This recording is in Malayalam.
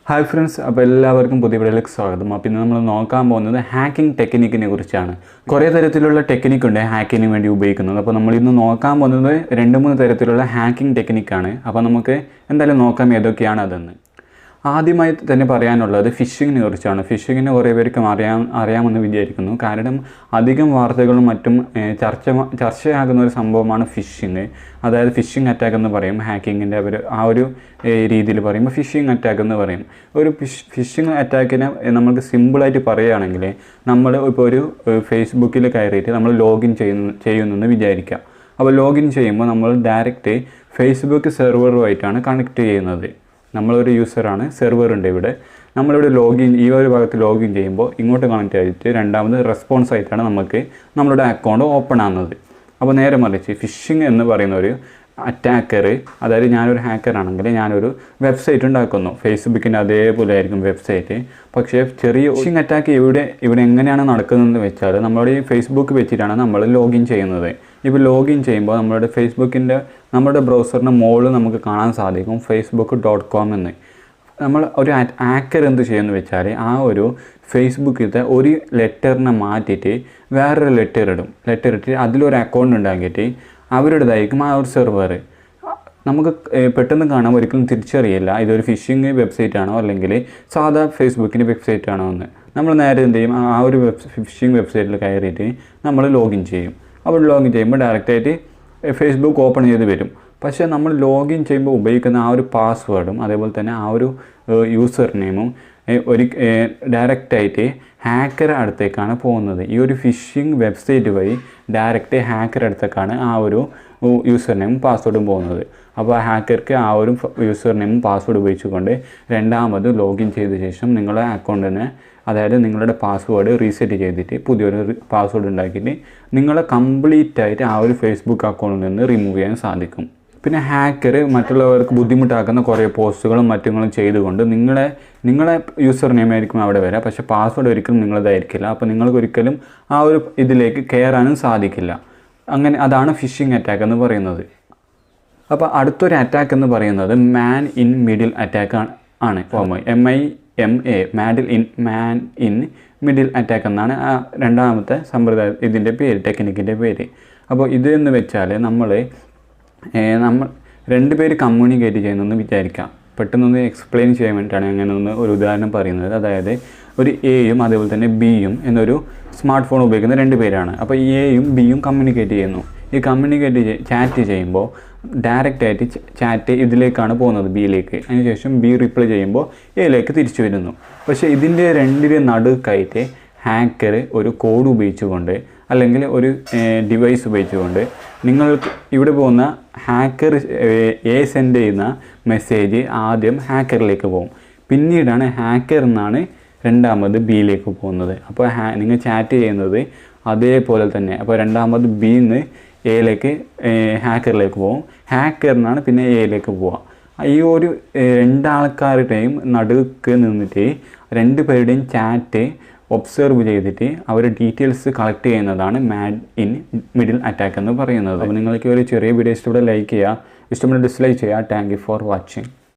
ഹായ് ഫ്രണ്ട്സ്, അപ്പോൾ എല്ലാവർക്കും പുതിയ വീഡിയോയിലേക്ക് സ്വാഗതം. അപ്പോൾ ഇന്ന് നമ്മൾ നോക്കാൻ പോകുന്നത് ഹാക്കിംഗ് ടെക്നിക്കിനെ കുറിച്ചാണ്. കുറേ തരത്തിലുള്ള ടെക്നിക്ക് ഉണ്ട് ഹാക്കിങ്ങിന് വേണ്ടി ഉപയോഗിക്കുന്നത്. അപ്പോൾ നമ്മൾ ഇന്ന് നോക്കാൻ പോകുന്നത് 2-3 തരത്തിലുള്ള ഹാക്കിംഗ് ടെക്നിക്കാണ്. അപ്പോൾ നമുക്ക് എന്തായാലും നോക്കാം ഏതൊക്കെയാണ് അതെന്ന്. ആദ്യമായി തന്നെ പറയാനുള്ളത് ഫിഷിങ്ങിനെ കുറിച്ചാണ്. ഫിഷിങ്ങിനെ കുറേ പേർക്കും അറിയാമെന്ന് വിചാരിക്കുന്നു. കാരണം അധികം വാർത്തകളും മറ്റും ചർച്ചയാകുന്ന ഒരു സംഭവമാണ് ഫിഷിങ്. അതായത് ഫിഷിംഗ് അറ്റാക്ക് എന്ന് പറയും. ഹാക്കിങ്ങിൻ്റെ ആ ഒരു രീതിയിൽ പറയുമ്പോൾ ഫിഷിംഗ് അറ്റാക്ക് എന്ന് പറയും. ഒരു ഫിഷിംഗ് അറ്റാക്കിനെ നമുക്ക് സിമ്പിളായിട്ട് പറയുകയാണെങ്കിൽ, നമ്മൾ ഇപ്പോൾ ഒരു ഫേസ്ബുക്കിൽ കയറിയിട്ട് നമ്മൾ ലോഗിൻ ചെയ്യുന്നെന്ന് വിചാരിക്കാം. അപ്പോൾ ലോഗിൻ ചെയ്യുമ്പോൾ നമ്മൾ ഡയറക്റ്റ് ഫേസ്ബുക്ക് സെർവറുമായിട്ടാണ് കണക്ട് ചെയ്യുന്നത്. നമ്മളൊരു യൂസറാണ്, സെർവറുണ്ട് ഇവിടെ. നമ്മളിവിടെ ഈ ഒരു ഭാഗത്ത് ലോഗിൻ ചെയ്യുമ്പോൾ ഇങ്ങോട്ട് കണക്ട് ചെയ്തിട്ട് രണ്ടാമത് റെസ്പോൺസ് ആയിട്ടാണ് നമുക്ക് നമ്മളുടെ അക്കൗണ്ട് ഓപ്പൺ ആകുന്നത്. അപ്പോൾ നേരെ മറിച്ച് ഫിഷിംഗ് എന്ന് പറയുന്ന ഒരു അറ്റാക്കർ, അതായത് ഞാനൊരു ഹാക്കറാണെങ്കിൽ ഞാനൊരു വെബ്സൈറ്റ് ഉണ്ടാക്കുന്നു. ഫേസ്ബുക്കിൻ്റെ അതേപോലെ ആയിരിക്കും വെബ്സൈറ്റ്. പക്ഷേ ചെറിയ ഫിഷിംഗ് അറ്റാക്ക് ഇവിടെ എങ്ങനെയാണ് നടക്കുന്നതെന്ന് വെച്ചാൽ, നമ്മുടെ ഈ ഫേസ്ബുക്ക് വെച്ചിട്ടാണ് നമ്മൾ ലോഗിൻ ചെയ്യുന്നത്. ഇപ്പോൾ ലോഗിൻ ചെയ്യുമ്പോൾ നമ്മുടെ ബ്രൗസറിൻ്റെ മുകളിൽ നമുക്ക് കാണാൻ സാധിക്കും facebook.com എന്ന്. നമ്മൾ ഒരു ഹാക്കർ എന്ത് ചെയ്യുമെന്ന് വെച്ചാൽ, ആ ഒരു ഫേസ്ബുക്കിലത്തെ ഒരു ലെറ്ററിനെ മാറ്റിയിട്ട് വേറൊരു ലെറ്റർ ഇട്ടിട്ട് അതിലൊരു അക്കൗണ്ട് ഉണ്ടാക്കിയിട്ട് അവരുടേതായിരിക്കും ആ ഒരു സെർവർ. നമുക്ക് പെട്ടെന്ന് കാണാൻ ഒരിക്കലും തിരിച്ചറിയില്ല ഇതൊരു ഫിഷിംഗ് വെബ്സൈറ്റ് ആണോ അല്ലെങ്കിൽ സാധാ ഫേസ്ബുക്കിൻ്റെ വെബ്സൈറ്റ് ആണോ എന്ന്. നമ്മൾ നേരെ എന്ത് ചെയ്യും, ആ ഒരു ഫിഷിംഗ് വെബ്സൈറ്റിൽ കയറിയിട്ട് നമ്മൾ ലോഗിൻ ചെയ്യും. അപ്പോൾ ലോഗിൻ ചെയ്യുമ്പോൾ ഡയറക്റ്റായിട്ട് ഫേസ്ബുക്ക് ഓപ്പൺ ചെയ്ത് വരും. പക്ഷേ നമ്മൾ ലോഗിൻ ചെയ്യുമ്പോൾ ഉപയോഗിക്കുന്ന ആ ഒരു പാസ്വേഡും അതേപോലെ തന്നെ ആ ഒരു യൂസർ നെയിമും ഡയറക്റ്റായിട്ട് ഹാക്കർ അടുത്തേക്കാണ് പോകുന്നത്. ഈ ഒരു ഫിഷിംഗ് വെബ്സൈറ്റ് വഴി ഡയറക്റ്റ് ഹാക്കർ അടുത്തേക്കാണ് ആ ഒരു യൂസർ നെയിമും പാസ്വേഡും പോകുന്നത്. അപ്പോൾ ആ ഹാക്കർക്ക് ആ ഒരു യൂസർ നെയിമും പാസ്വേഡ് ഉപയോഗിച്ചുകൊണ്ട് രണ്ടാമത് ലോഗിൻ ചെയ്ത ശേഷം നിങ്ങളുടെ അക്കൗണ്ടിനെ, അതായത് നിങ്ങളുടെ പാസ്വേഡ് റീസെറ്റ് ചെയ്തിട്ട് പുതിയൊരു പാസ്വേഡ് ഉണ്ടാക്കിയിട്ട് നിങ്ങളെ കംപ്ലീറ്റ് ആയിട്ട് ആ ഒരു ഫേസ്ബുക്ക് അക്കൗണ്ടിൽ നിന്ന് റിമൂവ് ചെയ്യാൻ സാധിക്കും. പിന്നെ ഹാക്കർ മറ്റുള്ളവർക്ക് ബുദ്ധിമുട്ടാക്കുന്ന കുറേ പോസ്റ്റുകളും മറ്റുങ്ങളും ചെയ്തുകൊണ്ട് നിങ്ങളെ യൂസർ നെയിം ആയിരിക്കും അവിടെ വരിക. പക്ഷേ പാസ്വേഡ് ഒരിക്കലും നിങ്ങളതായിരിക്കില്ല. അപ്പോൾ നിങ്ങൾക്ക് ഒരിക്കലും ആ ഒരു ഇതിലേക്ക് കയറാനും സാധിക്കില്ല. അതാണ് ഫിഷിംഗ് അറ്റാക്ക് എന്ന് പറയുന്നത്. അപ്പോൾ അടുത്തൊരു അറ്റാക്ക് എന്ന് പറയുന്നത് മാൻ ഇൻ മിഡിൽ അറ്റാക്ക് ആണ്. MIMA man in middle attack എന്നാണ് രണ്ടാമത്തെ സമ്പ്രദായം, ഇതിൻ്റെ പേര്, ടെക്നിക്കിൻ്റെ പേര്. അപ്പോൾ ഇതെന്ന് വെച്ചാൽ നമ്മൾ 2 പേര് കമ്മ്യൂണിക്കേറ്റ് ചെയ്യുന്നതെന്ന് വിചാരിക്കാം. പെട്ടെന്നൊന്ന് എക്സ്പ്ലെയിൻ ചെയ്യാൻ വേണ്ടിയിട്ടാണ് അങ്ങനെ ഒരു ഉദാഹരണം പറയുന്നത്. അതായത് ഒരു എയും അതേപോലെ തന്നെ ബിയും എന്നൊരു സ്മാർട്ട് ഫോൺ ഉപയോഗിക്കുന്ന 2 പേരാണ്. അപ്പോൾ എയും ബിയും കമ്മ്യൂണിക്കേറ്റ് ചെയ്യുന്നു. ഈ ചാറ്റ് ചെയ്യുമ്പോൾ ഡയറക്റ്റായിട്ട് ചാറ്റ് ഇതിലേക്കാണ് പോകുന്നത്, ബിയിലേക്ക്. അതിനുശേഷം ബി റിപ്ലൈ ചെയ്യുമ്പോൾ എയിലേക്ക് തിരിച്ചു വരുന്നു. പക്ഷേ ഇതിൻ്റെ 2 നടുക്കായിട്ട് ഹാക്കർ ഒരു കോഡ് ഉപയോഗിച്ചുകൊണ്ട് അല്ലെങ്കിൽ ഒരു ഡിവൈസ് ഉപയോഗിച്ചുകൊണ്ട് നിങ്ങൾക്ക് ഇവിടെ പോകുന്ന ഹാക്കർ സെൻഡ് ചെയ്യുന്ന മെസ്സേജ് ആദ്യം ഹാക്കറിലേക്ക് പോകും. പിന്നീടാണ് ഹാക്കർ എന്നാണ് രണ്ടാമത് ബിയിലേക്ക് പോകുന്നത്. അപ്പോൾ നിങ്ങൾ ചാറ്റ് ചെയ്യുന്നത് അതേപോലെ തന്നെ. അപ്പോൾ രണ്ടാമത് ബിന്ന് എയിലേക്ക് ഹാക്കറിലേക്ക് പോകും, ഹാക്കറിനാണ് പിന്നെ എയിലേക്ക് പോവുക. ഈ ഒരു 2 ആൾക്കാരുടെയും നടുക്ക് നിന്നിട്ട് 2 പേരുടെയും ചാറ്റ് ഒബ്സർവ് ചെയ്തിട്ട് അവർ ഡീറ്റെയിൽസ് കളക്ട് ചെയ്യുന്നതാണ് മാൻ ഇൻ മിഡിൽ അറ്റാക്ക് എന്ന് പറയുന്നത്. അപ്പോൾ നിങ്ങൾക്ക് ഒരു ചെറിയ വീഡിയോ ഇഷ്ടപ്പെട്ട ലൈക്ക് ചെയ്യുക, ഇഷ്ടപ്പെട്ട ഡിസ്ലൈക്ക് ചെയ്യുക. Thank you for watching.